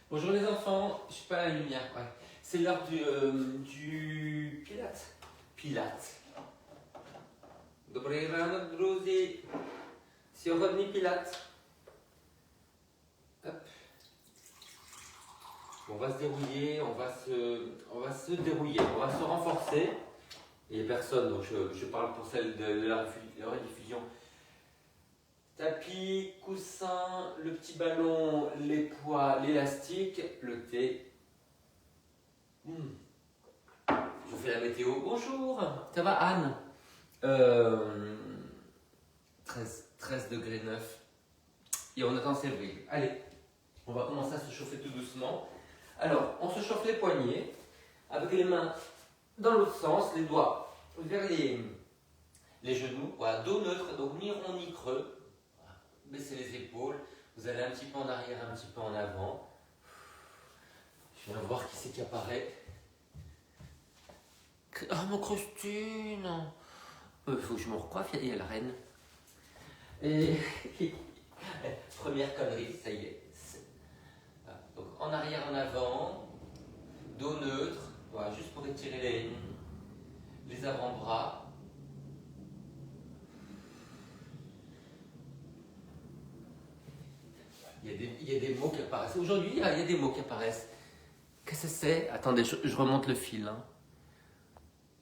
Bonjour les enfants, je suis pas à la lumière, ouais. C'est l'heure du Pilates. Pilates. Dobré rano, druzy. Сегодня Pilates. Hop. On va se dérouiller, on va se dérouiller, on va se renforcer. Il n'y a personne, donc je parle pour celle de la rediffusion. Tapis, coussin, le petit ballon, les poids, l'élastique, le thé. Je vous fais la météo. Bonjour, ça va Anne 13 degrés 9. Et on attend février. Allez, on va commencer à se chauffer tout doucement. Alors, on se chauffe les poignets avec les mains dans l'autre sens, les doigts vers les genoux. Voilà, dos neutre, donc ni rond ni creux. Baissez les épaules, vous allez un petit peu en arrière, un petit peu en avant. Je viens voir qui c'est qui apparaît. Ah, mon Christine! Il faut que je me recoiffe, il y a la reine. Et première connerie, ça y est. Voilà. Donc en arrière, en avant, dos neutre, voilà, juste pour étirer les avant-bras. Il y a des mots qui apparaissent. Aujourd'hui, il y a des mots qui apparaissent. Qu'est-ce que c'est? Attendez, je remonte le fil. Hein.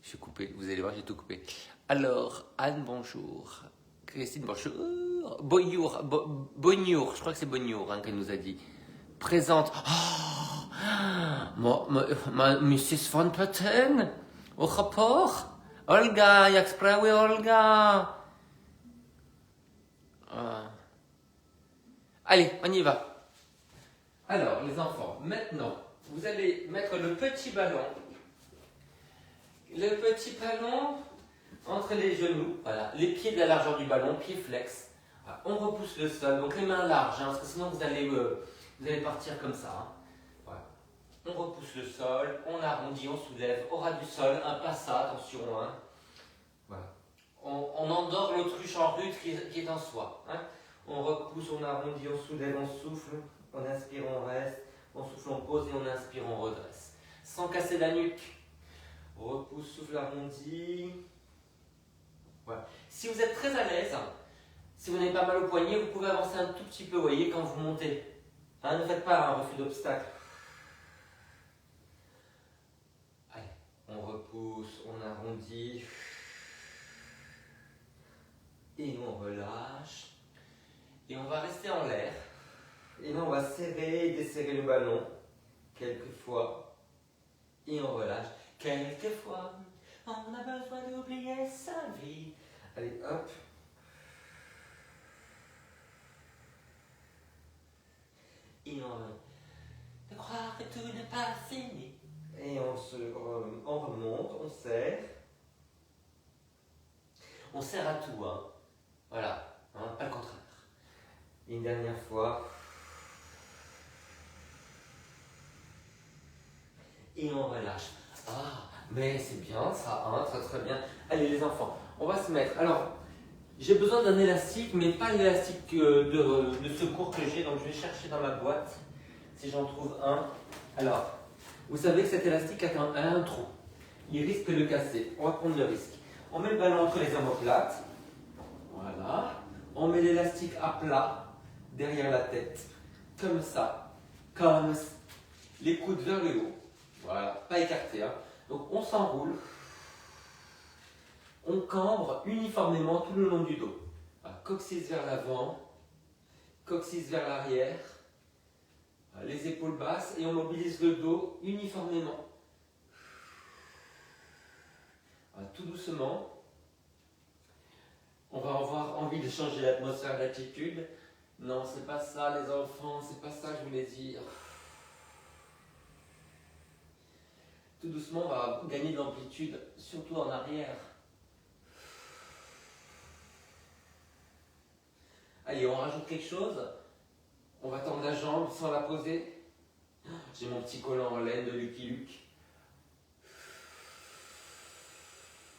J'ai coupé, vous allez voir, j'ai tout coupé. Alors, Anne, bonjour. Christine, bonjour. Bonjour, bonjour, je crois que c'est bonjour hein, qu'elle nous a dit. Présente. Oh, Mrs. Van Patten, au rapport. Olga, jak sprawy Olga. Allez, on y va. Alors, les enfants, maintenant, vous allez mettre le petit ballon. Le petit ballon entre les genoux, voilà, les pieds de la largeur du ballon, pieds flex. Voilà, on repousse le sol, donc les mains larges, hein, parce que sinon vous allez partir comme ça. Hein. Voilà. On repousse le sol, on arrondit, on soulève, au ras du sol, un passa, attention. Hein. Voilà. On endort l'autruche en rut qui est en soi. Hein. On repousse, on arrondit, on soulève, on souffle, on inspire, on reste, on souffle, on pose et on inspire, on redresse. Sans casser la nuque. Repousse, souffle arrondi. Voilà. Si vous êtes très à l'aise, si vous n'avez pas mal au poignet, vous pouvez avancer un tout petit peu, vous voyez, quand vous montez. Hein, ne faites pas un refus d'obstacle. Allez, on repousse, on arrondit. Et on relâche. Et on va rester en l'air. Et là, on va serrer et desserrer le ballon. Quelques fois. Et on relâche. Quelquefois, on a besoin d'oublier sa vie. Allez, hop. Et on croire que tout n'est pas fini. Et on remonte, on serre. On serre à tout, hein. Voilà, hein, pas le contraire. Et une dernière fois. Et on relâche. Ah, mais c'est bien ça, hein, très très bien. Allez les enfants, on va se mettre. Alors, j'ai besoin d'un élastique, mais pas l'élastique de secours que j'ai, donc je vais chercher dans ma boîte, si j'en trouve un. Alors, vous savez que cet élastique a un trou. Il risque de le casser. On va prendre le risque. On met le ballon entre les omoplates. Voilà. On met l'élastique à plat, derrière la tête. Comme ça. Comme ça. Les coudes vers le haut. Voilà, pas écarté. Hein. Donc on s'enroule, on cambre uniformément tout le long du dos. Voilà, coccyx vers l'avant, coccyx vers l'arrière, les épaules basses et on mobilise le dos uniformément. Voilà, tout doucement. On va avoir envie de changer l'atmosphère d'attitude. Non, c'est pas ça les enfants, c'est pas ça que je voulais dire. Tout doucement, on va gagner de l'amplitude, surtout en arrière. Allez, on rajoute quelque chose. On va tendre la jambe sans la poser. J'ai mon petit collant en laine de Lucky Luke.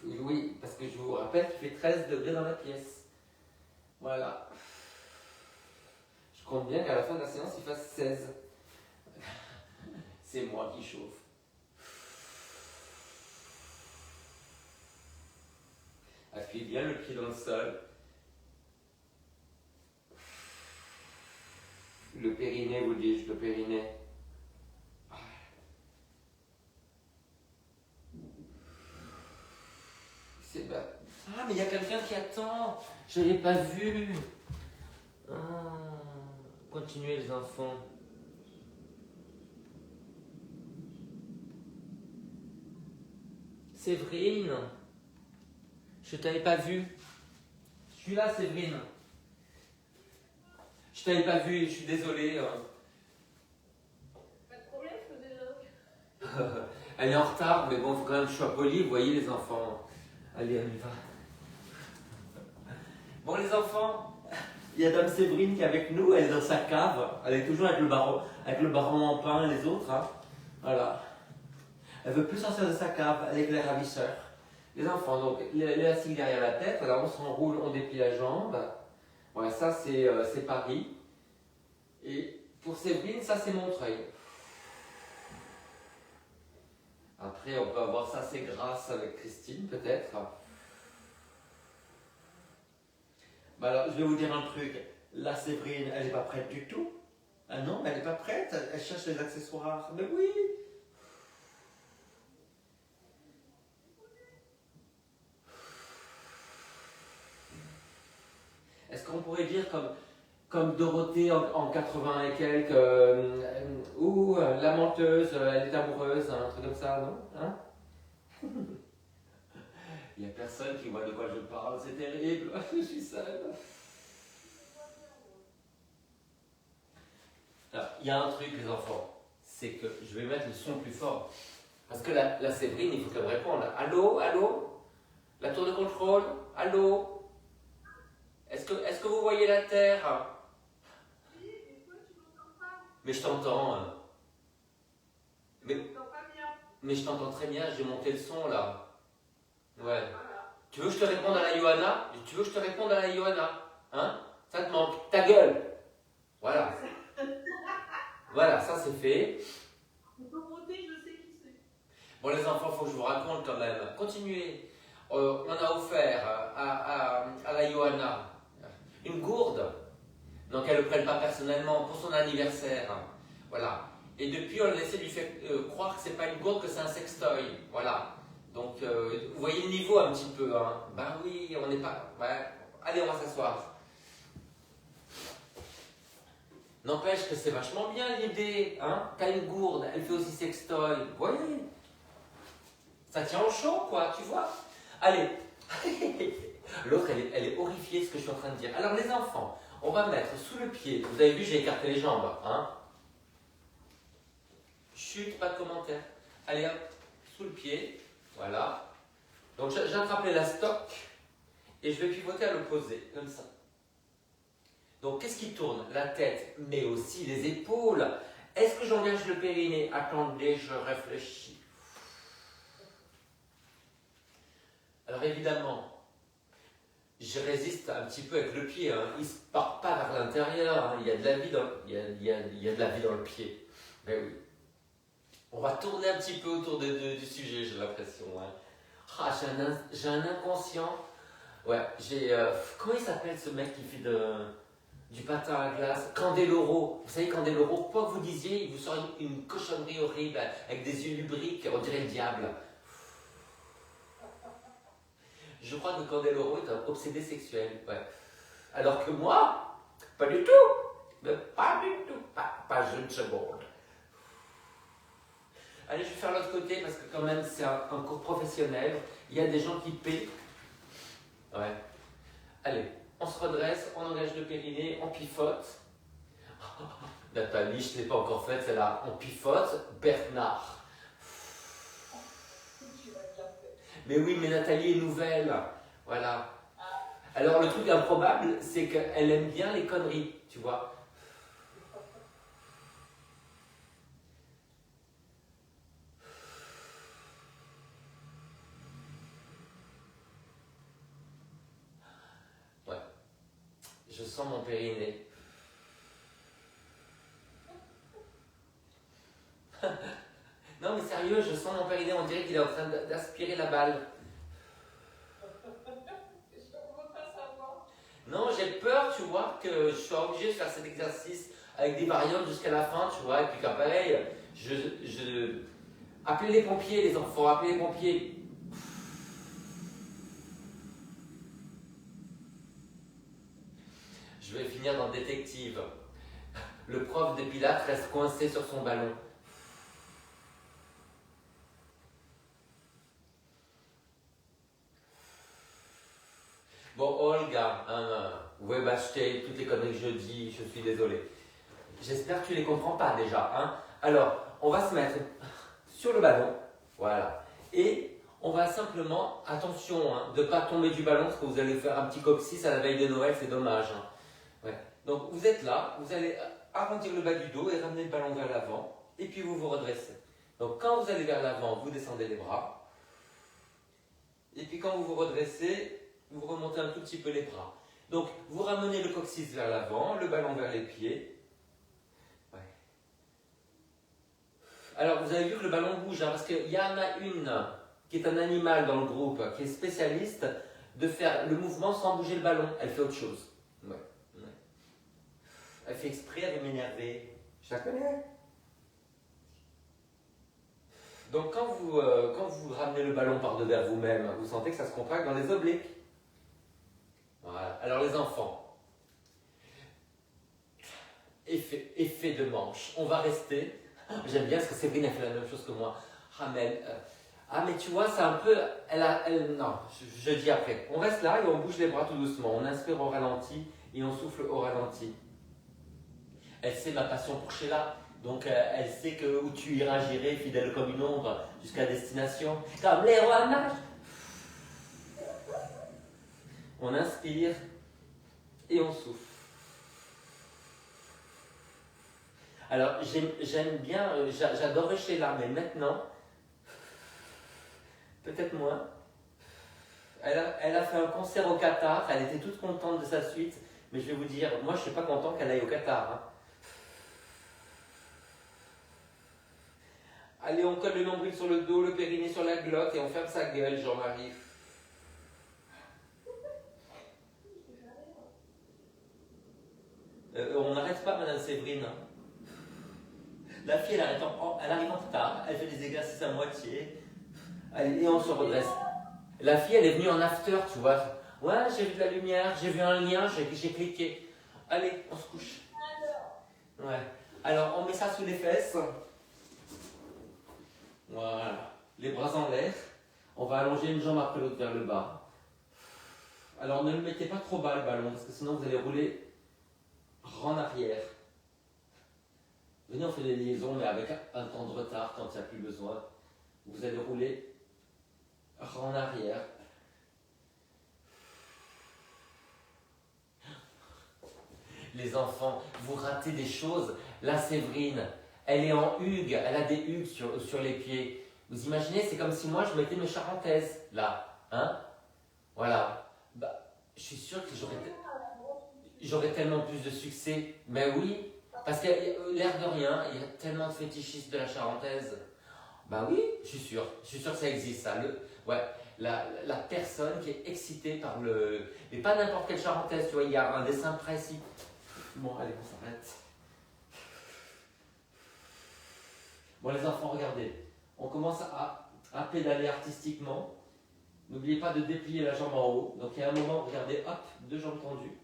Oui, parce que je vous rappelle qu'il fait 13 degrés dans la pièce. Voilà. Je compte bien qu'à la fin de la séance, il fasse 16. chauffe. Appuyez bien le pied dans le sol. Le périnée, vous dis-je, le périnée. Ah, mais il y a quelqu'un qui attend. Je ne l'ai pas vu. Ah. Continuez les enfants. Séverine, je t'avais pas vu. Je suis là, Séverine. Je t'avais pas vu, je suis désolé. Pas de problème, je faisais le... Elle est en retard, mais bon, il faut quand même que je sois poli. Vous voyez les enfants. Allez, on y va. Bon, les enfants, il y a Dame Séverine qui est avec nous. Elle est dans sa cave. Elle est toujours avec le baron en pain et les autres. Hein. Voilà. Elle veut plus sortir de sa cave avec les ravisseurs. Les enfants, donc, l'élastique derrière la tête. Voilà, on s'enroule, on déplie la jambe. Voilà, ça c'est Paris. Et pour Séverine, ça c'est Montreuil. Après, on peut avoir ça, c'est grâce avec Christine, peut-être. Bah alors, je vais vous dire un truc. La Séverine, elle n'est pas prête du tout. Ah non, elle n'est pas prête. Elle cherche les accessoires. Mais oui. Est-ce qu'on pourrait dire comme Dorothée en 80 et quelques, ou la menteuse, elle est amoureuse, un truc comme ça, non hein? Il n'y a personne qui voit de quoi je parle, c'est terrible, je suis seule. Alors, il y a un truc, les enfants, c'est que je vais mettre le son plus fort. Parce que la Séverine, il faut qu'elle me réponde. Allô, allô? La tour de contrôle? Allô? Est-ce que vous voyez la Terre? Oui, mais toi, tu m'entends pas. Mais je t'entends. Tu m'entends pas bien. Mais je t'entends très bien, j'ai monté le son là. Ouais. Voilà. Tu veux que je te réponde à la Johanna? Tu veux que je te réponde à la Johanna? Hein? Ça te manque. Ta gueule! Voilà. Voilà, ça c'est fait. On peut voter, je sais qui c'est. Bon les enfants, il faut que je vous raconte quand même. Continuez. On a offert à la Johanna une gourde. Donc elle ne le prenne pas personnellement pour son anniversaire. Voilà. Et depuis, on essaie de lui faire croire que c'est pas une gourde, que c'est un sextoy. Voilà. Donc, vous voyez le niveau un petit peu. Hein. Ben oui, on n'est pas... Ouais. Allez, on va s'asseoir. N'empêche que c'est vachement bien l'idée. Hein. T'as une gourde, elle fait aussi sextoy. Vous voyez? Ça tient au chaud, quoi, tu vois? Allez. L'autre, elle est horrifiée de ce que je suis en train de dire. Alors, les enfants, on va mettre sous le pied. Vous avez vu, j'ai écarté les jambes. Hein. Chut, pas de commentaire. Allez, hop, sous le pied. Voilà. Donc, j'attrape l'élastoc et je vais pivoter à l'opposé, comme ça. Donc, qu'est-ce qui tourne? La tête, mais aussi les épaules. Est-ce que j'engage le périnée? Attendez, je réfléchis. Alors, évidemment, je résiste un petit peu avec le pied. Hein. Il ne se part pas vers l'intérieur. Hein. Il y a de la vie de la vie dans le pied. Mais oui. On va tourner un petit peu autour du sujet, j'ai l'impression. Hein. Ah, j'ai un inconscient. Ouais, comment il s'appelle ce mec qui fait du patin à glace? Candeloro. Vous savez, Candeloro, quoi que vous disiez, il vous sort une cochonnerie horrible avec des yeux lubriques, on dirait le diable. Je crois que Candeloro est un obsédé sexuel. Ouais. Alors que moi, pas du tout. Mais pas du tout. Pas une seconde. Allez, je vais faire l'autre côté parce que quand même c'est un cours professionnel. Il y a des gens qui paient. Ouais. Allez, on se redresse, on engage le périnée, on pivote. Nathalie, je ne l'ai pas encore faite, c'est là. On pivote. Bernard. Mais oui, mais Nathalie est nouvelle. Voilà. Alors le truc improbable, c'est qu'elle aime bien les conneries, tu vois. Je sens mon périnée. Non, mais sérieux, je sens mon périnée, on dirait qu'il est en train d'aspirer la balle. Je ne veux pas savoir. Non, j'ai peur, tu vois, que je sois obligé de faire cet exercice avec des variantes jusqu'à la fin, tu vois, et puis qu'après, appelez les pompiers, les enfants, appelez les pompiers. Je vais finir dans détective. Le prof de pilates reste coincé sur son ballon. Bon, Olga, vous pouvez m'acheter toutes les conneries que je dis, je suis désolé. J'espère que tu les comprends pas déjà. Hein. Alors, on va se mettre sur le ballon, voilà. Et on va simplement, attention, de ne pas tomber du ballon, parce que vous allez faire un petit coccyx à la veille de Noël, c'est dommage. Hein. Ouais. Donc, vous êtes là, vous allez arrondir le bas du dos et ramener le ballon vers l'avant, et puis vous vous redressez. Donc, quand vous allez vers l'avant, vous descendez les bras. Et puis, quand vous vous redressez, vous remontez un tout petit peu les bras. Donc, vous ramenez le coccyx vers l'avant, le ballon vers les pieds. Ouais. Alors, vous avez vu que le ballon bouge, hein, parce qu'il y en a une qui est un animal dans le groupe, qui est spécialiste de faire le mouvement sans bouger le ballon. Elle fait autre chose. Ouais. Ouais. Elle fait exprès, elle veut m'énerver. Je la connais. Donc, quand vous ramenez le ballon par devers vous-même, vous sentez que ça se contracte dans les obliques. Voilà. Alors les enfants, effet de manche. On va rester. J'aime bien parce que Séverine a fait la même chose que moi. Mais tu vois, c'est un peu. Non, je dis après. On reste là et on bouge les bras tout doucement. On inspire au ralenti et on souffle au ralenti. Elle sait ma passion pour Sheila. Donc elle sait que où tu iras, j'irai, fidèle comme une ombre, jusqu'à destination. Comme les rois mages. On inspire et on souffle. Alors, j'aime bien, j'adorais Sheila, mais maintenant, peut-être moins. Elle a fait un concert au Qatar, elle était toute contente de sa suite, mais je vais vous dire, moi je ne suis pas content qu'elle aille au Qatar. Hein. Allez, on colle le nombril sur le dos, le périnée sur la glotte et on ferme sa gueule, Jean-Marie. On n'arrête pas, Madame Séverine. La fille, elle arrive en retard, elle fait des exercices à moitié. Allez, et on se redresse. La fille, elle est venue en after, tu vois. Ouais, j'ai vu de la lumière, j'ai vu un lien, j'ai cliqué. Allez, on se couche. Ouais. Alors, on met ça sous les fesses. Voilà. Les bras en l'air. On va allonger une jambe après l'autre vers le bas. Alors, ne le mettez pas trop bas le ballon, parce que sinon vous allez rouler en arrière. Venez, on fait des liaisons, mais avec un temps de retard quand il n'y a plus besoin. Vous allez rouler en arrière. Les enfants, vous ratez des choses. La Séverine, elle est en hugue, elle a des hugues sur les pieds. Vous imaginez, c'est comme si moi je mettais mes charentaises là. Hein? Voilà. Je suis sûr que j'aurais tellement plus de succès. Mais oui, parce que l'air de rien, il y a tellement de fétichistes de la charentaise. Oui, je suis sûr que ça existe ça. La personne qui est excitée par le. Mais pas n'importe quelle charentaise, tu vois, il y a un dessin précis. Bon, allez, on s'arrête. Bon, les enfants, regardez. On commence à pédaler artistiquement. N'oubliez pas de déplier la jambe en haut. Donc, il y a un moment, regardez, hop, 2 jambes tendues.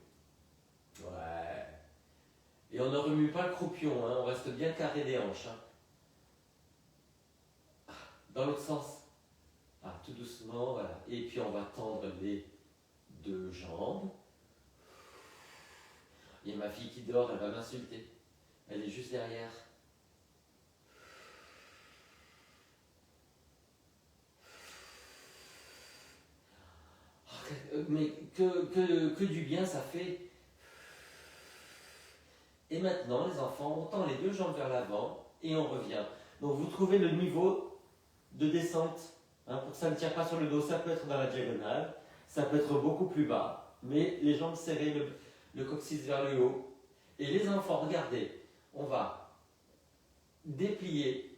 Ouais. Et on ne remue pas le croupion, hein, on reste bien carré des hanches. Hein. Dans l'autre sens. Tout doucement, voilà. Et puis, on va tendre les 2 jambes. Il y a ma fille qui dort, elle va m'insulter. Elle est juste derrière. Mais que du bien ça fait. Et maintenant, les enfants, on tend les 2 jambes vers l'avant et on revient. Donc, vous trouvez le niveau de descente. Hein, pour que ça ne tire pas sur le dos, ça peut être dans la diagonale, ça peut être beaucoup plus bas. Mais les jambes serrées, le coccyx vers le haut. Et les enfants, regardez, on va déplier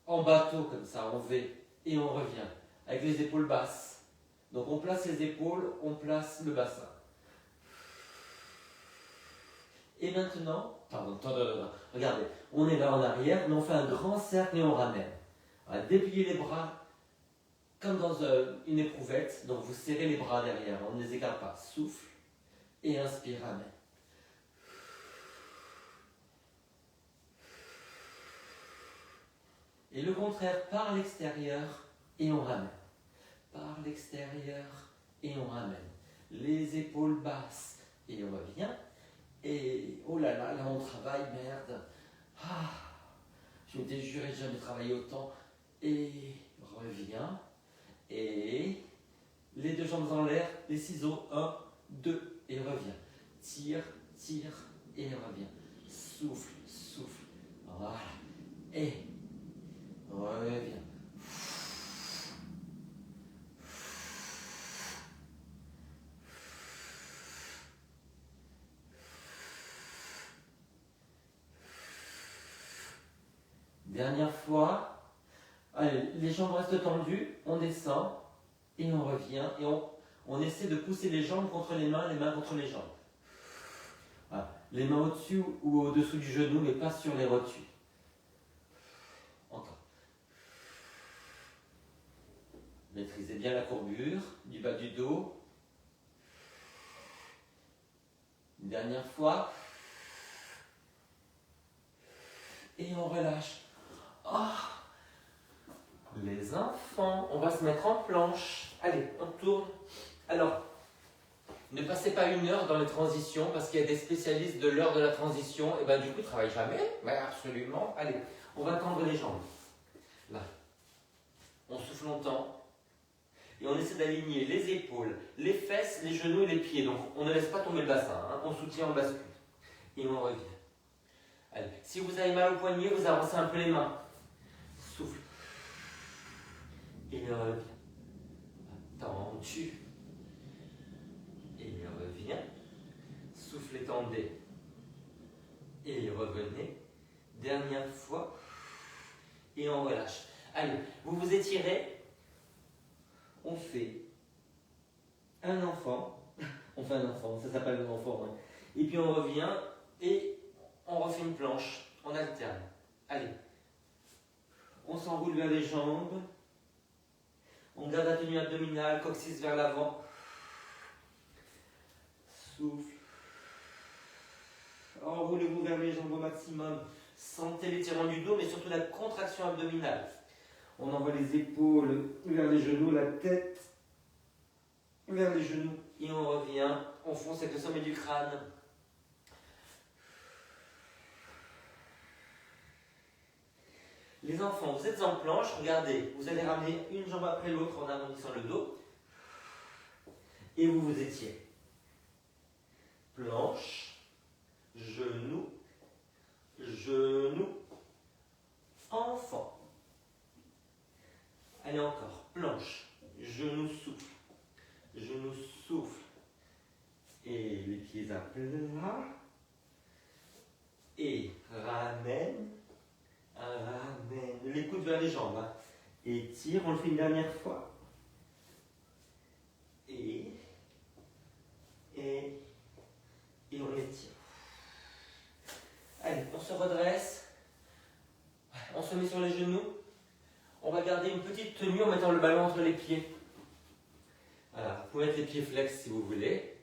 en bateau comme ça, en V, et on revient, avec les épaules basses. Donc on place les épaules, on place le bassin. Et maintenant, regardez, on est là en arrière, mais on fait un grand cercle et on ramène. On va déplier les bras comme dans une éprouvette, donc vous serrez les bras derrière, on ne les écarte pas. Souffle et inspire, ramène. Et le contraire, par l'extérieur et on ramène. Par l'extérieur et on ramène. Les épaules basses et on revient. Et oh là là, là on travaille, merde. Ah, je m'étais juré de jamais travailler autant. Et reviens. Et les deux jambes en l'air, les ciseaux, 1, 2, et reviens. Tire, tire, et reviens. Souffle, souffle. Voilà. Et reviens. Dernière fois. Allez, les jambes restent tendues, on descend et on revient et on essaie de pousser les jambes contre les mains contre les jambes. Voilà. Les mains au-dessus ou au-dessous du genou, mais pas sur les rotules. Encore. Maîtrisez bien la courbure du bas du dos. Une dernière fois. Et on relâche. Oh. Les enfants, on va se mettre en planche. Allez, on tourne. Alors, ne passez pas 1 heure dans les transitions parce qu'il y a des spécialistes de l'heure de la transition. Et bien du coup, ils ne travaillent jamais. Mais absolument. Allez, on va tendre les jambes. Là. On souffle longtemps. Et on essaie d'aligner les épaules, les fesses, les genoux et les pieds. Donc, on ne laisse pas tomber le bassin. Hein. On soutient, on bascule. Et on revient. Allez. Si vous avez mal au poignet, vous avancez un peu les mains. Souffle. Et revient. Tendu. Et revient. Soufflez, tendez. Et revenez. Dernière fois. Et on relâche. Allez, vous vous étirez. On fait un enfant. On fait un enfant, ça s'appelle un enfant. Hein. Et puis on revient et on refait une planche. On alterne. Allez. On s'enroule vers les jambes. On garde la tenue abdominale, coccyx vers l'avant. Souffle. Enroulez-vous vers les jambes au maximum. Sentez l'étirement du dos, mais surtout la contraction abdominale. On envoie les épaules vers les genoux, la tête vers les genoux. Et on revient, on fonce avec le sommet du crâne. Les enfants, vous êtes en planche, regardez, vous allez ramener une jambe après l'autre en arrondissant le dos. Et vous vous étirez. Planche, genou, genou, enfant. Allez encore, planche, genou souffle, genou souffle. Et les pieds à plat. Et ramène. Ramène les coudes vers les jambes. Hein. Et tire, on le fait une dernière fois. Et on étire. Allez, on se redresse. On se met sur les genoux. On va garder une petite tenue en mettant le ballon entre les pieds. Voilà, vous pouvez mettre les pieds flex si vous voulez.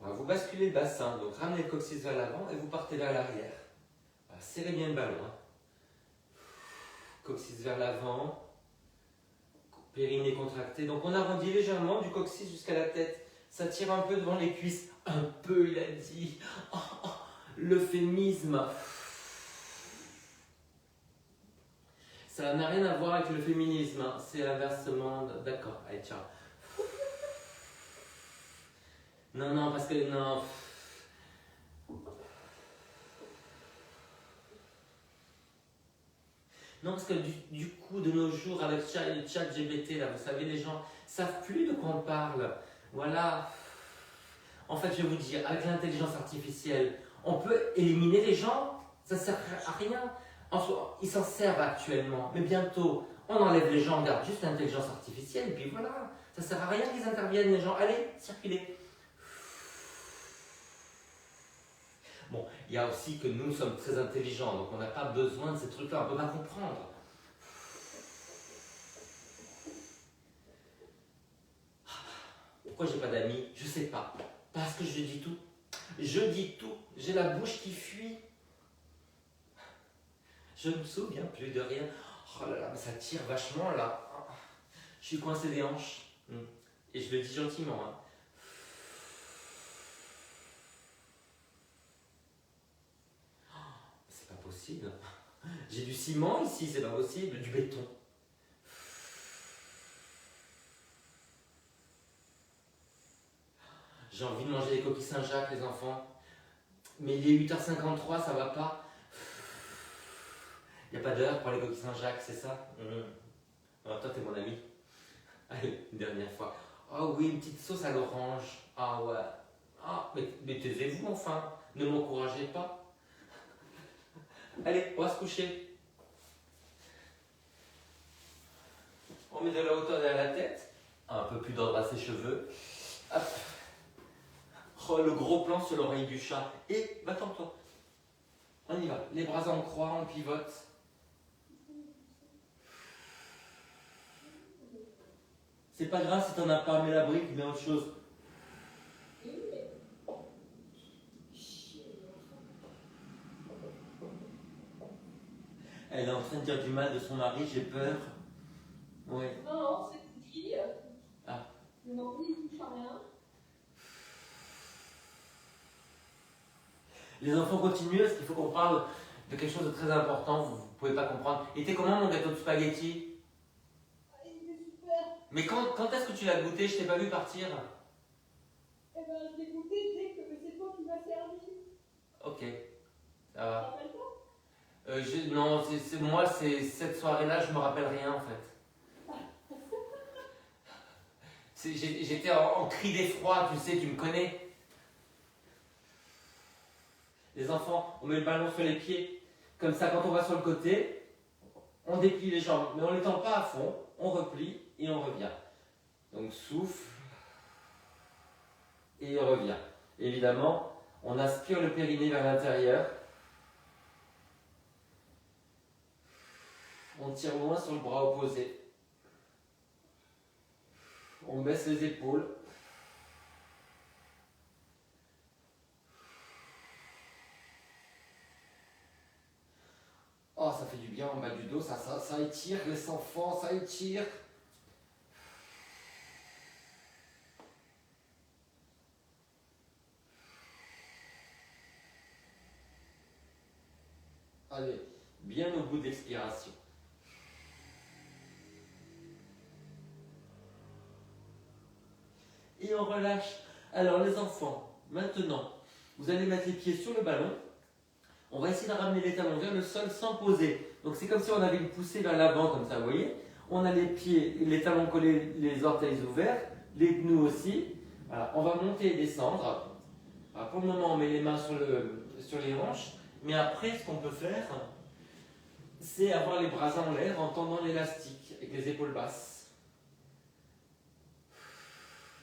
Voilà, vous basculez le bassin, donc ramenez le coccyx vers l'avant et vous partez vers l'arrière. Voilà, serrez bien le ballon. Hein. Coccyx vers l'avant, périnée contracté. Donc on arrondit légèrement du coccyx jusqu'à la tête. Ça tire un peu devant les cuisses. Un peu, il a dit. Oh, oh, l'euphémisme. Ça n'a rien à voir avec le féminisme. Hein. C'est l'inversement. D'accord, allez, ciao. Non, non, parce que non. Non, parce que du coup, de nos jours, avec le chat GPT, là, vous savez, les gens ne savent plus de quoi on parle. Voilà. En fait, je vais vous dire, avec l'intelligence artificielle, on peut éliminer les gens. Ça ne sert à rien. Ils s'en servent actuellement, mais bientôt, on enlève les gens, on garde juste l'intelligence artificielle, et puis voilà. Ça sert à rien qu'ils interviennent, les gens. Allez, circulez. Bon, il y a aussi que nous sommes très intelligents, donc on n'a pas besoin de ces trucs-là, on ne peut pas comprendre. Pourquoi j'ai pas d'amis? Je sais pas. Parce que je dis tout. Je dis tout. J'ai la bouche qui fuit. Je ne me souviens plus de rien. Oh là là, mais ça tire vachement là. Je suis coincé des hanches. Et je le dis gentiment. Hein. C'est pas possible. J'ai du ciment ici, c'est pas possible. Du béton. J'ai envie de manger des coquilles Saint-Jacques, les enfants. Mais il est 8h53, ça va pas. Il n'y a pas d'heure pour les coquilles Saint-Jacques, c'est ça? Alors, toi, t'es mon ami. Allez, une dernière fois. Oh oui, une petite sauce à l'orange. Ah ouais. Ah, mais taisez-vous enfin. Ne m'encouragez pas. Allez, on va se coucher. On met de la hauteur derrière la tête. Un peu plus d'ordre à ses cheveux. Hop. Oh, le gros plan sur l'oreille du chat. Et, va-t'en toi. On y va. Les bras en croix, on pivote. C'est pas grave si t'en as pas, mets la brique, mets autre chose. Elle est en train de dire du mal de son mari, j'ai peur. Oui. Non, c'est Cookie. Ah. Le mari, il touche à rien. Les enfants continuent, parce qu'il faut qu'on parle de quelque chose de très important, vous ne pouvez pas comprendre. Il était comment mon gâteau de spaghetti? Ah, il était super. Mais quand est-ce que tu l'as goûté? Je t'ai pas vu partir. Eh ben, je l'ai goûté dès que c'est toi qui m'as servi. Ok, ça Tu te va. rappelles pas? Non, moi, cette soirée-là, je me rappelle rien en fait. J'étais en cri d'effroi, tu sais, tu me connais. Les enfants, on met le ballon sur les pieds. Comme ça, quand on va sur le côté, on déplie les jambes, mais on ne les tend pas à fond, on replie et on revient. Donc souffle et on revient. Évidemment, on aspire le périnée vers l'intérieur. On tire loin sur le bras opposé. On baisse les épaules. Oh, ça fait du bien en bas du dos, ça étire les enfants, ça étire. Allez, bien au bout de l'expiration. Et on relâche. Alors les enfants, maintenant, vous allez mettre les pieds sur le ballon. On va essayer de ramener les talons vers le sol sans poser. Donc c'est comme si on avait une poussée vers l'avant, comme ça, vous voyez. On a les pieds, les talons collés, les orteils ouverts, les genoux aussi. Voilà, on va monter et descendre. Alors, pour le moment, on met les mains sur les hanches. Mais après, ce qu'on peut faire, c'est avoir les bras en l'air en tendant l'élastique avec les épaules basses.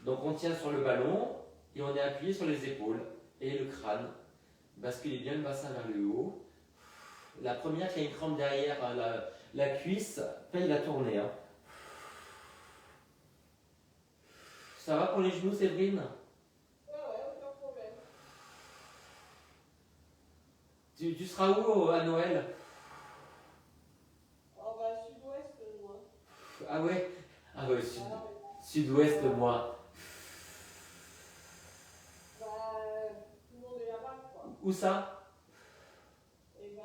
Donc on tient sur le ballon et on est appuyé sur les épaules et le crâne. Basculez bien le bassin vers le haut. La première qui a une crampe derrière la cuisse paye la tournée. Hein. Ça va pour les genoux, Séverine? Ouais, aucun problème. Tu seras où à Noël? Oh, bah, sud-ouest, moi. Ah ouais? Ah ouais, Ouais. sud-ouest, moi. Bah, tout le monde est là-bas, quoi. Où ça? Et ben,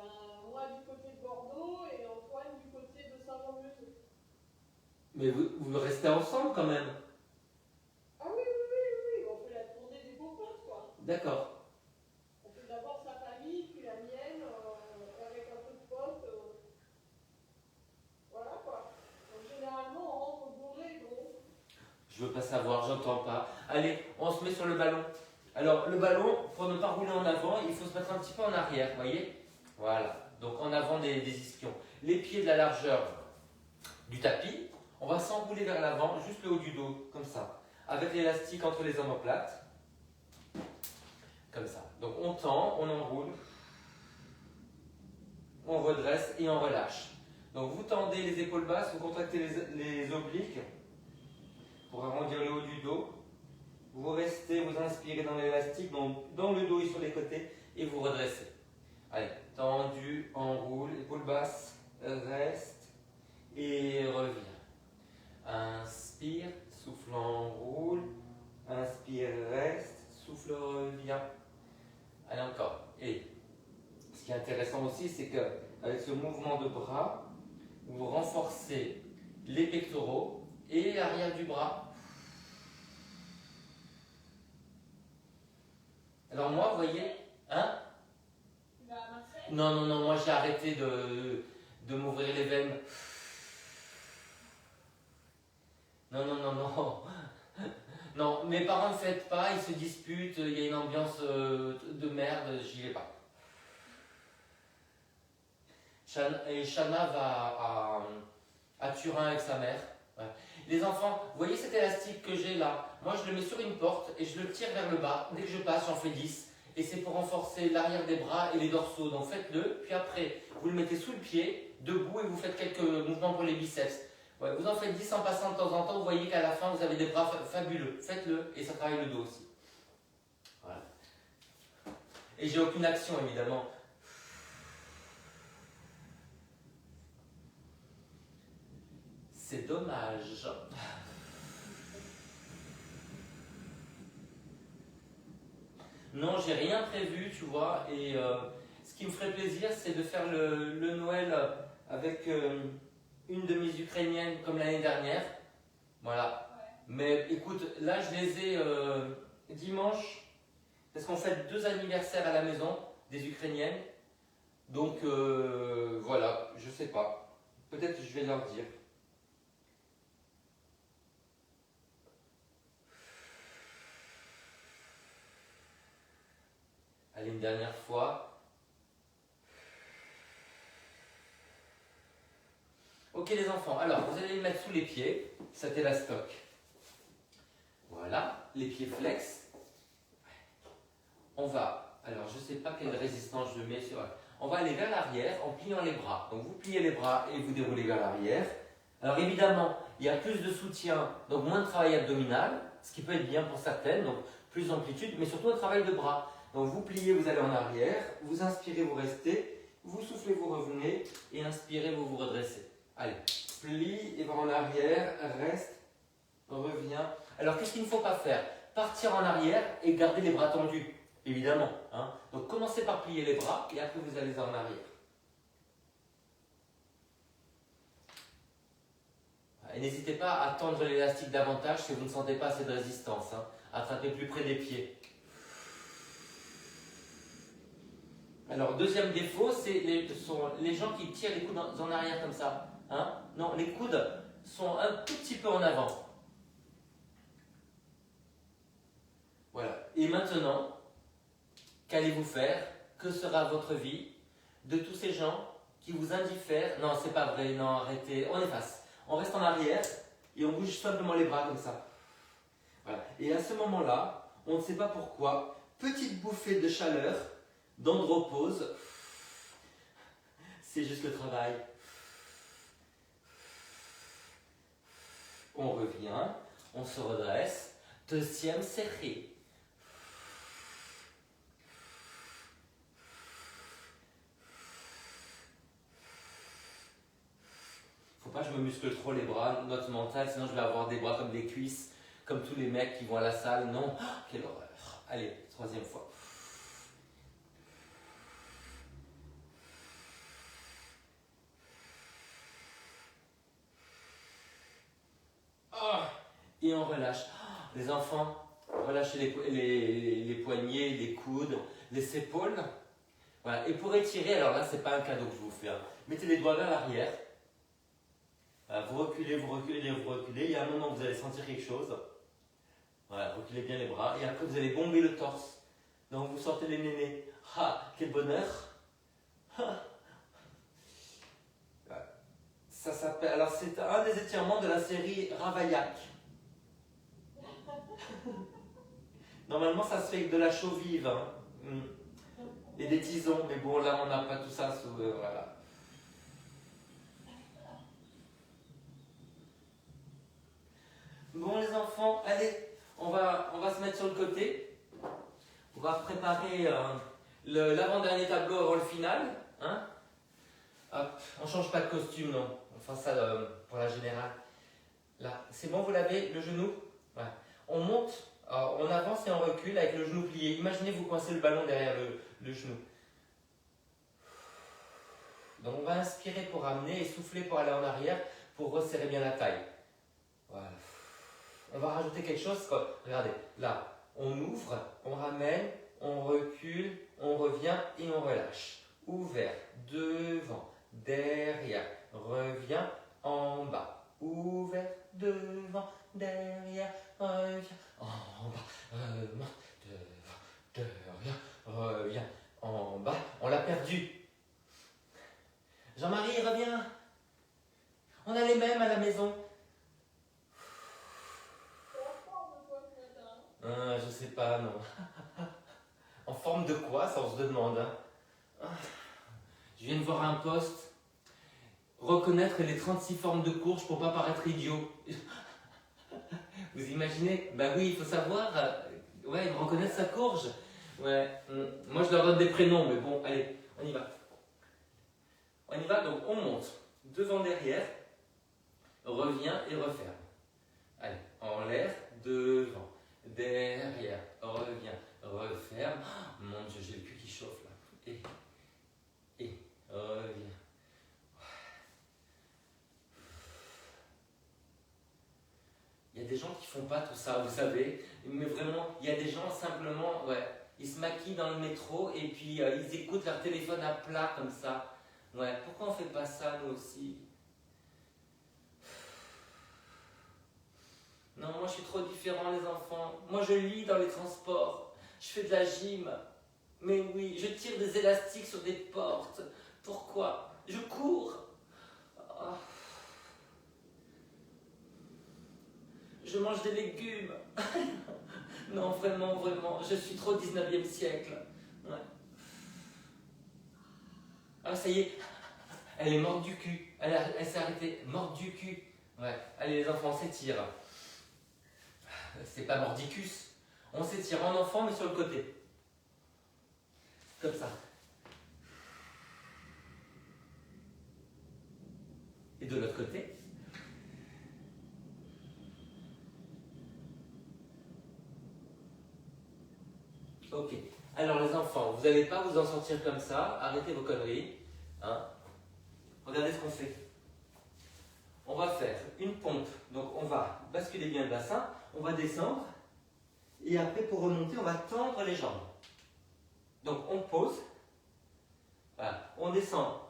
moi du côté de Bordeaux et Antoine du côté de Saint-Jean-de-Luz. Mais vous restez ensemble quand même? Ah oui, oui, oui, oui, on fait la tournée des beaux-potes, quoi. D'accord. On fait d'abord sa famille, puis la mienne, avec un peu de potes. Voilà, quoi. Donc généralement, on rentre bourré, donc. Je veux pas savoir, j'entends pas. Allez, on se met sur le ballon. Alors, le ballon, pour ne pas rouler en avant, il faut se mettre un petit peu en arrière, vous voyez? Voilà. donc en avant des ischions. Les pieds de la largeur du tapis, on va s'enrouler vers l'avant, juste le haut du dos, comme ça, avec l'élastique entre les omoplates, comme ça. Donc on tend, on enroule, on redresse et on relâche. Donc vous tendez les épaules basses, vous contractez les obliques pour arrondir le haut du dos. Vous restez, vous inspirez dans l'élastique, dans le dos et sur les côtés, et vous redressez. Allez, tendu, enroule, épaules basses, reste et revient. Inspire, souffle, enroule, inspire, reste, souffle, revient. Allez encore. Et ce qui est intéressant aussi, c'est qu'avec ce mouvement de bras, vous renforcez les pectoraux et l'arrière du bras. Alors moi, vous voyez, hein? Tu vas à Marseille? Non, moi j'ai arrêté de m'ouvrir les veines. Non. Non, mes parents ne le font pas, ils se disputent, il y a une ambiance de merde, j'y vais pas. Et Shana va à Turin avec sa mère. Ouais. Les enfants, vous voyez cet élastique que j'ai là? Moi je le mets sur une porte et je le tire vers le bas. Dès que je passe, j'en fais 10. Et c'est pour renforcer l'arrière des bras et les dorsaux. Donc faites-le. Puis après, vous le mettez sous le pied, debout, et vous faites quelques mouvements pour les biceps. Ouais, vous en faites 10 en passant de temps en temps. Vous voyez qu'à la fin, vous avez des bras fabuleux. Faites-le et ça travaille le dos aussi. Voilà. Et j'ai aucune action évidemment. C'est dommage. Non, j'ai rien prévu, tu vois. Et ce qui me ferait plaisir, c'est de faire le Noël avec une de mes Ukrainiennes comme l'année dernière. Voilà. Ouais. Mais écoute, là, je les ai dimanche, parce qu'on fête 2 anniversaires à la maison des Ukrainiennes. Donc voilà, je sais pas. Peut-être que je vais leur dire. Allez, une dernière fois. Ok les enfants, alors vous allez les mettre sous les pieds, cet élastoc. Voilà, les pieds flex. On va, alors je ne sais pas quelle résistance je mets sur... On va aller vers l'arrière en pliant les bras. Donc vous pliez les bras et vous déroulez vers l'arrière. Alors évidemment, il y a plus de soutien, donc moins de travail abdominal, ce qui peut être bien pour certaines, donc plus d'amplitude, mais surtout un travail de bras. Donc vous pliez, vous allez en arrière, vous inspirez, vous restez, vous soufflez, vous revenez, et inspirez, vous vous redressez. Allez, plie et va en arrière, reste, revient. Alors qu'est-ce qu'il ne faut pas faire? Partir en arrière et garder les bras tendus, évidemment. Hein. Donc commencez par plier les bras et après vous allez en arrière. Et n'hésitez pas à tendre l'élastique davantage si vous ne sentez pas assez de résistance. Hein. Attrapez plus près des pieds. Alors, deuxième défaut, c'est les gens qui tirent les coudes en arrière comme ça. Hein? Non, les coudes sont un tout petit peu en avant. Voilà. Et maintenant, qu'allez-vous faire? Que sera votre vie de tous ces gens qui vous indiffèrent? Non, c'est pas vrai, non, arrêtez, on efface. On reste en arrière et on bouge simplement les bras comme ça. Voilà. Et à ce moment-là, on ne sait pas pourquoi, petite bouffée de chaleur, d'andropause, c'est juste le travail. On revient, on se redresse, deuxième série. Faut pas que je me muscle trop les bras, note mentale, sinon je vais avoir des bras comme des cuisses, comme tous les mecs qui vont à la salle. Non, quelle horreur. Allez, troisième fois. Et on relâche. Les enfants, relâchez les poignets, les coudes, les épaules. Voilà. Et pour étirer, alors là, c'est pas un cadeau que je vous fais. Hein. Mettez les doigts vers l'arrière. Voilà, vous reculez, vous reculez, vous reculez. Il y a un moment où vous allez sentir quelque chose. Voilà, reculez bien les bras. Et après, vous allez bomber le torse. Donc, vous sortez les nénés. Ah, quel bonheur. Ah, s'appelle. Alors, c'est un des étirements de la série Ravaillac. Normalement, ça se fait avec de la chaux vive hein. Et des tisons, mais bon, là, on n'a pas tout ça sous. Voilà. Bon, les enfants, allez, on va se mettre sur le côté. On va préparer l'avant-dernier tableau avant le final. Hein. Hop, on ne change pas de costume, non. On fera ça pour la générale. Là, c'est bon, vous l'avez, le genou? Voilà. On monte, on avance et on recule avec le genou plié. Imaginez vous coincez le ballon derrière le genou. Donc on va inspirer pour amener et souffler pour aller en arrière pour resserrer bien la taille. Voilà. On va rajouter quelque chose. Regardez, là, on ouvre, on ramène, on recule, on revient et on relâche. Ouvert, devant, derrière, revient, en bas. Ouvert, devant, derrière, revient, en bas, devant, derrière, revient, en bas. On l'a perdu. Jean-Marie, reviens. On a les mêmes à la maison. Je sais pas, non. En forme de quoi, ça on se demande. Hein. Je viens de voir un post. Reconnaître les 36 formes de courge pour pas paraître idiot. Vous imaginez? Bah oui, il faut savoir. Ouais, reconnaître sa courge. Ouais. Moi je leur donne des prénoms, mais bon, allez, on y va. On y va, donc on monte. Devant, derrière. Revient et referme. Allez, en l'air, devant. Derrière, revient, referme. Oh, mon Dieu, j'ai le cul qui chauffe là. Et revient. Il y a des gens qui font pas tout ça, vous savez. Mais vraiment, il y a des gens simplement, ouais, ils se maquillent dans le métro et puis ils écoutent leur téléphone à plat comme ça. Ouais, pourquoi on fait pas ça nous aussi? Non, moi je suis trop différent les enfants. Moi je lis dans les transports. Je fais de la gym. Mais oui, je tire des élastiques sur des portes. Pourquoi? Je cours. Oh. Je mange des légumes. Non, vraiment, vraiment, je suis trop 19e siècle. Ouais. Ah, ça y est, elle est morte du cul. Elle s'est arrêtée, morte du cul. Ouais, allez les enfants, on s'étire. C'est pas mordicus. On s'étire en enfant, mais sur le côté. Comme ça. Et de l'autre côté. Ok. Alors les enfants, vous n'allez pas vous en sortir comme ça. Arrêtez vos conneries. Hein. Regardez ce qu'on fait. On va faire une pompe. Donc on va basculer bien le bassin. On va descendre. Et après, pour remonter, on va tendre les jambes. Donc on pose. Voilà. On descend.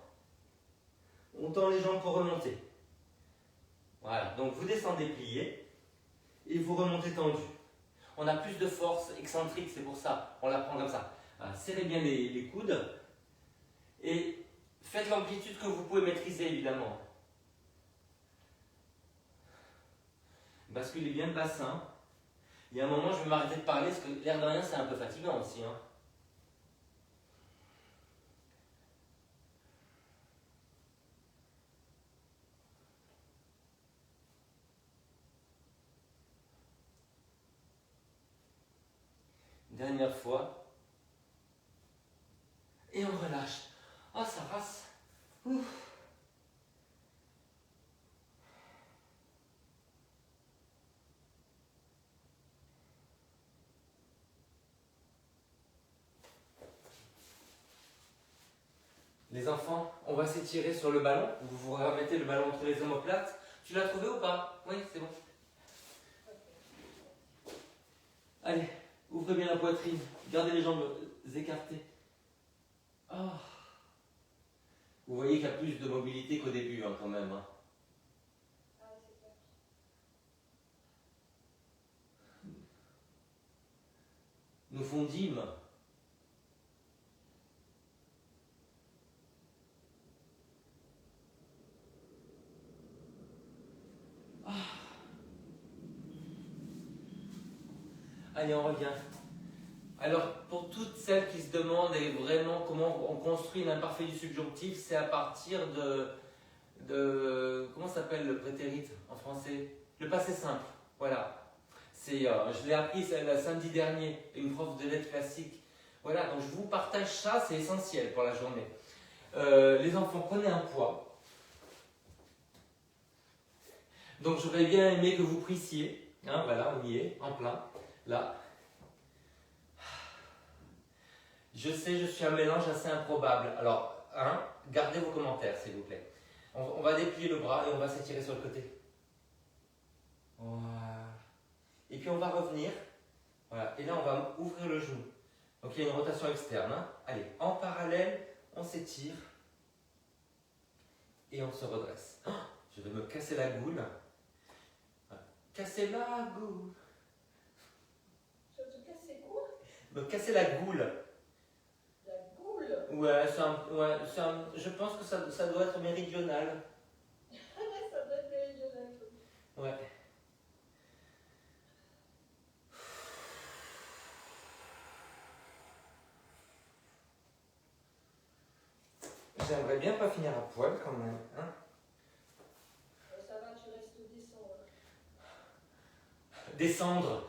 On tend les jambes pour remonter. Voilà. Donc vous descendez plié. Et vous remontez tendu. On a plus de force excentrique, c'est pour ça. On la prend comme ça. Voilà. Serrez bien les coudes. Et faites l'amplitude que vous pouvez maîtriser, évidemment. Basculez bien le bassin. Il y a un moment, je vais m'arrêter de parler, parce que l'air de rien, c'est un peu fatigant aussi. Hein. Dernière fois. Et on relâche. Oh, ça rase. Ouf. Les enfants, on va s'étirer sur le ballon. Vous vous remettez le ballon entre les omoplates. Tu l'as trouvé ou pas? Oui, c'est bon. Allez, ouvrez bien la poitrine. Gardez les jambes écartées. Oh. Vous voyez qu'il y a plus de mobilité qu'au début, hein, quand même. Hein. Nous fondîmes. Allez, on revient. Alors, pour toutes celles qui se demandent et vraiment comment on construit l'imparfait du subjonctif, c'est à partir de comment s'appelle le prétérit en français? Le passé simple, voilà. Je l'ai appris le samedi dernier, une prof de lettres classiques. Voilà, donc je vous partage ça, c'est essentiel pour la journée. Les enfants, prenez un poids. Donc j'aurais bien aimé que vous prissiez. Hein, voilà, on y est, en plein. Là. Je sais, je suis un mélange assez improbable. Alors, gardez vos commentaires, s'il vous plaît. On va déplier le bras et on va s'étirer sur le côté. Voilà. Et puis on va revenir. Voilà. Et là, on va ouvrir le genou. Donc il y a une rotation externe. Hein. Allez, en parallèle, on s'étire. Et on se redresse. Oh, je vais me casser la goule. Casser la goule. Je te casse quoi? Me casser la goule. La goule? Ouais, je pense que ça doit être méridional. Ça doit être méridional. Ouais. J'aimerais bien pas finir à poil quand même. Hein. Ça va, tu restes descendre. Descendre.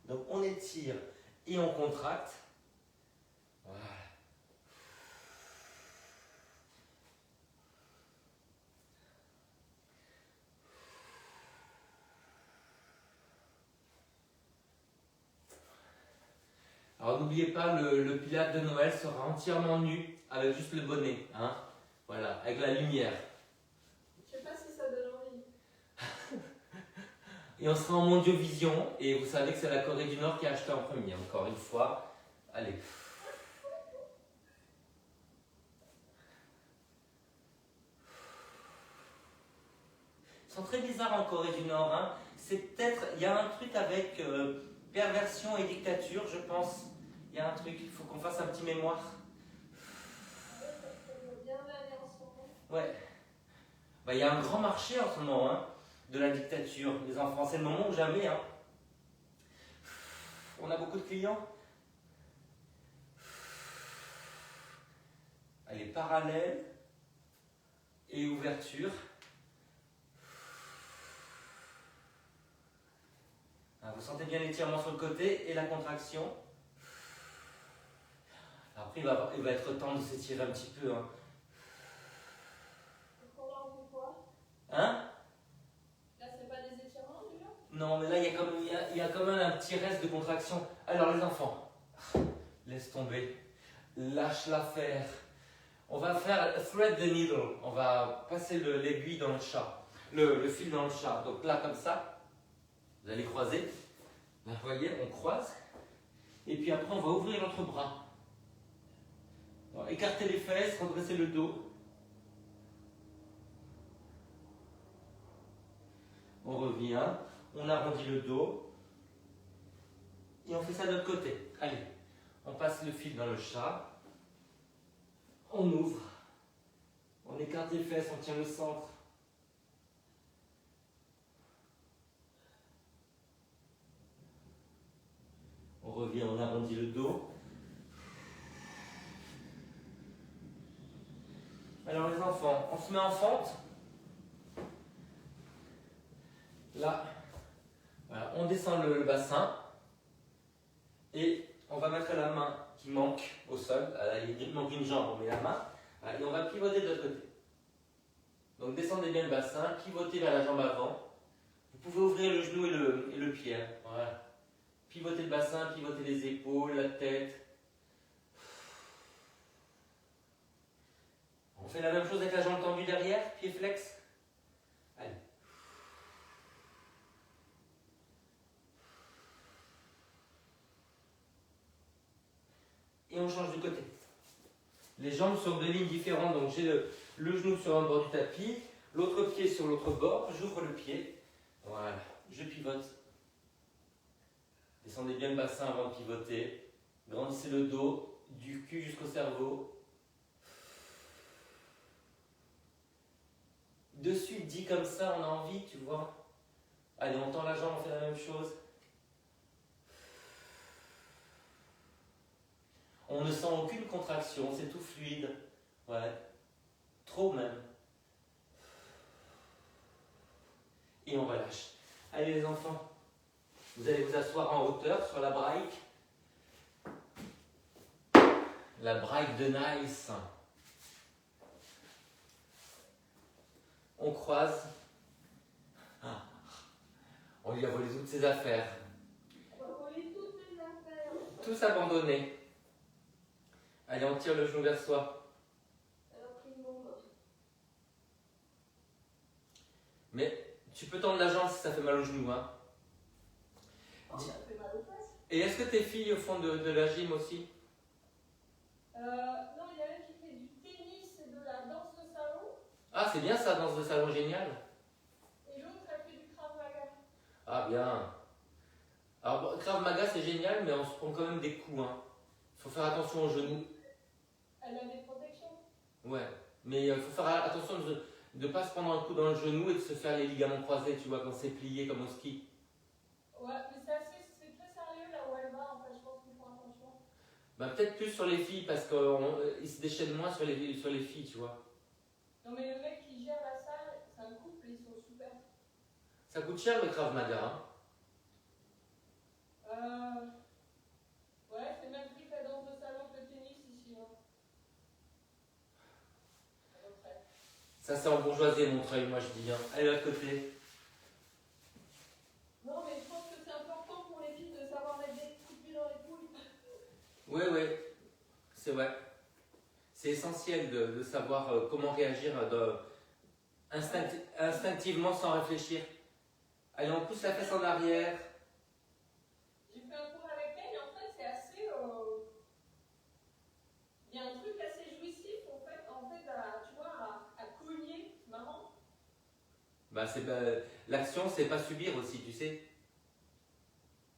Donc on étire et on contracte. Voilà. Alors n'oubliez pas, le Pilate de Noël sera entièrement nu avec juste le bonnet. Hein. Voilà, avec la lumière. Je sais pas si ça donne envie. Et on sera en mondiovision, et vous savez que c'est la Corée du Nord qui a acheté en premier, encore une fois. Allez. Ils sont très bizarres en Corée du Nord. Hein. C'est peut-être, il y a un truc avec perversion et dictature, je pense. Il y a un truc, il faut qu'on fasse un petit mémoire. Bien aller en ce moment. Ouais. Bah, il y a un grand marché en ce moment, hein, de la dictature. Les enfants, c'est le moment ou jamais. Hein. On a beaucoup de clients. Allez, parallèle et ouverture. Vous sentez bien l'étirement sur le côté et la contraction. Après, il va être temps de s'étirer un petit peu. Hein. Hein? Là, c'est pas des étirements déjà? Non, mais là, il y a quand même un petit reste de contraction. Alors, les enfants, laisse tomber. Lâche l'affaire. On va faire thread the needle. On va passer l'aiguille dans le chat. Le fil dans le chat. Donc là, comme ça, vous allez croiser. Là, vous voyez, on croise. Et puis après, on va ouvrir notre bras. Alors, écarter les fesses, redresser le dos. On revient, on arrondit le dos. Et on fait ça de l'autre côté. Allez, on passe le fil dans le chat. On ouvre. On écarte les fesses, on tient le centre. On revient, on arrondit le dos. Alors les enfants, on se met en fente. Là, voilà, on descend le bassin. Et on va mettre la main qui manque au sol. Là, il manque une jambe, on met la main. Et on va pivoter de l'autre côté. Donc descendez bien le bassin, pivotez vers la jambe avant. Vous pouvez ouvrir le genou et le pied. Voilà. Pivotez le bassin, pivotez les épaules, la tête. On fait la même chose avec la jambe tendue derrière, pied flex. Allez. Et on change de côté. Les jambes sur deux lignes différentes, donc j'ai le genou sur un bord du tapis, l'autre pied sur l'autre bord, j'ouvre le pied. Voilà, je pivote. Descendez bien le bassin avant de pivoter. Grandissez le dos, du cul jusqu'au cerveau. de suite dit comme ça, on a envie, tu vois. Allez, on tend la jambe, on fait la même chose. On ne sent aucune contraction, c'est tout fluide. Ouais, trop même. Et on relâche. Allez les enfants, vous allez vous asseoir en hauteur sur la brique. La brique de Nice. On croise. Ah. On lui a volé toutes ses affaires. On va voler toutes les affaires. Tous abandonnés. Allez, on tire le genou vers soi. Elle a pris une bombe. Mais tu peux tendre la jambe si ça fait mal au genou. Hein. Oh, ça fait mal aux fesses. Et est-ce que tes filles font de la gym aussi? Non, il y a une qui fait du tennis et de la danse de salon. Ah, c'est bien ça, danse de salon, génial. Et l'autre, elle fait du Krav Maga. Ah, bien. Alors, bon, Krav Maga, c'est génial, mais on se prend quand même des coups. Hein. Faut faire attention aux genoux. Elle a des protections. Ouais, mais il faut faire attention de ne pas se prendre un coup dans le genou et de se faire les ligaments croisés, tu vois, quand c'est plié comme au ski. Ouais, mais c'est très sérieux là où elle va, en fait, je pense qu'il faut attention. Bah, peut-être plus sur les filles, parce qu'ils se déchaînent moins sur les filles, tu vois. Non, mais le mec qui gère la salle, c'est un couple, ils sont super. Ça coûte cher le Krav Maga, hein. Ouais, c'est même prix que la danse de salon que le tennis ici. Hein. À peu près. Ça, c'est en bourgeoisie, Montreuil, moi je dis. Hein. Allez, de l'autre côté. Non, mais je pense que c'est important pour les filles de savoir mettre des coups de pied dans les couilles. Oui, oui, c'est vrai. C'est essentiel de savoir comment réagir instinctivement sans réfléchir. Allez, on pousse la fesse en arrière. J'ai fait un cours avec elle et en fait, c'est assez. Il y a un truc assez jouissif en fait tu vois, à cogner. C'est marrant. Bah, l'action, c'est pas subir aussi, tu sais.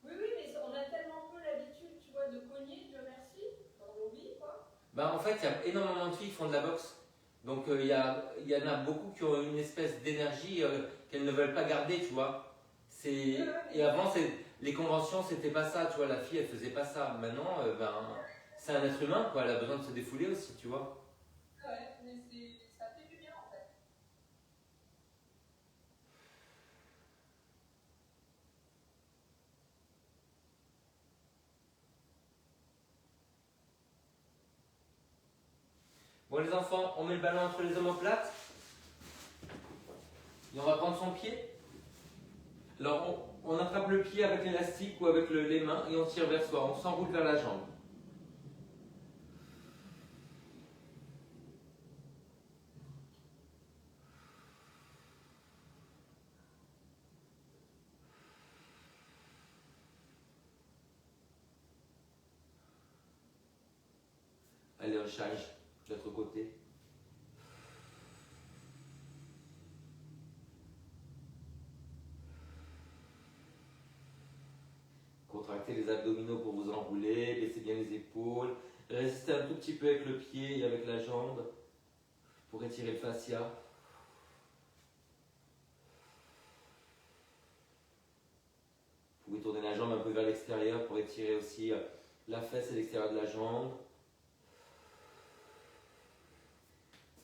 Oui, oui, mais on a tellement peu l'habitude, tu vois, de cogner, Dieu merci, dans nos vies, quoi. Bah, en fait, il y a énormément de filles qui font de la boxe. Donc, il y en a beaucoup qui ont une espèce d'énergie qu'elles ne veulent pas garder, tu vois. Et avant, les conventions, c'était pas ça, tu vois. La fille, elle faisait pas ça. Maintenant, c'est un être humain, quoi. Elle a besoin de se défouler aussi, tu vois. Ouais, mais ça fait du bien en fait. Bon, les enfants, on met le ballon entre les omoplates. Et on va prendre son pied. Alors, on attrape le pied avec l'élastique ou avec les mains et on tire vers soi. On s'enroule vers la jambe. Allez, on change de l'autre côté. Contractez les abdominaux pour vous enrouler, baissez bien les épaules, résistez un tout petit peu avec le pied et avec la jambe pour étirer le fascia. Vous pouvez tourner la jambe un peu vers l'extérieur pour étirer aussi la fesse et l'extérieur de la jambe.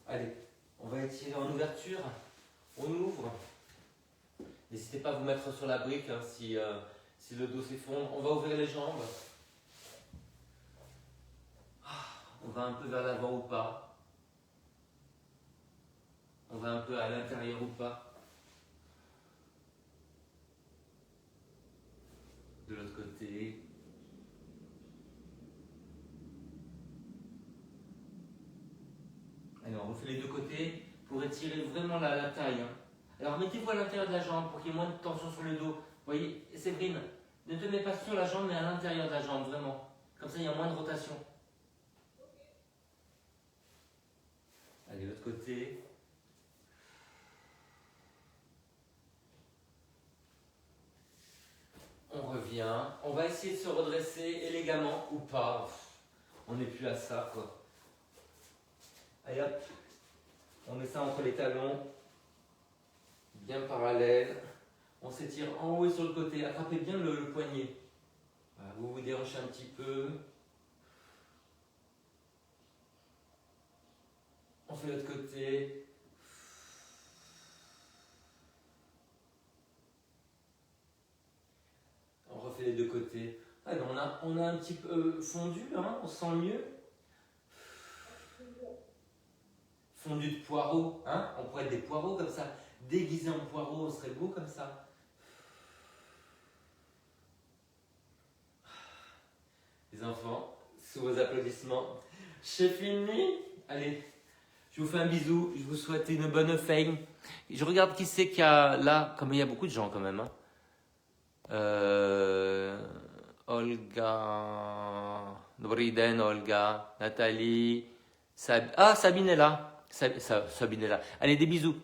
Allez, on va étirer en ouverture, on ouvre. N'hésitez pas à vous mettre sur la brique hein, si le dos s'effondre. On va ouvrir les jambes. On va un peu vers l'avant ou pas. On va un peu à l'intérieur ou pas. De l'autre côté. Allez, on refait les deux côtés pour étirer vraiment la taille. Hein. Alors mettez-vous à l'intérieur de la jambe pour qu'il y ait moins de tension sur le dos. Vous voyez, Séverine, ne te mets pas sur la jambe mais à l'intérieur de la jambe, vraiment. Comme ça, il y a moins de rotation. Allez, l'autre côté. On revient. On va essayer de se redresser élégamment ou pas. On n'est plus à ça, quoi. Allez hop. On met ça entre les talons. bien parallèle. On s'étire en haut et sur le côté. Attrapez bien le poignet. Voilà, vous vous déhanchez un petit peu. On fait l'autre côté. On refait les deux côtés. Ah, ben on a un petit peu fondu, hein, on sent mieux. Fondu de poireaux, hein, on pourrait être des poireaux comme ça. Déguisé en poireaux, on serait beau comme ça. Les enfants, sous vos applaudissements, c'est fini. Allez, je vous fais un bisou, je vous souhaite une bonne fin. Je regarde qui c'est qu'il y a là, comme il y a beaucoup de gens quand même. Hein. Olga, dobrý den, Olga, Nathalie, Sabine est là. Sabine est là. Allez, des bisous.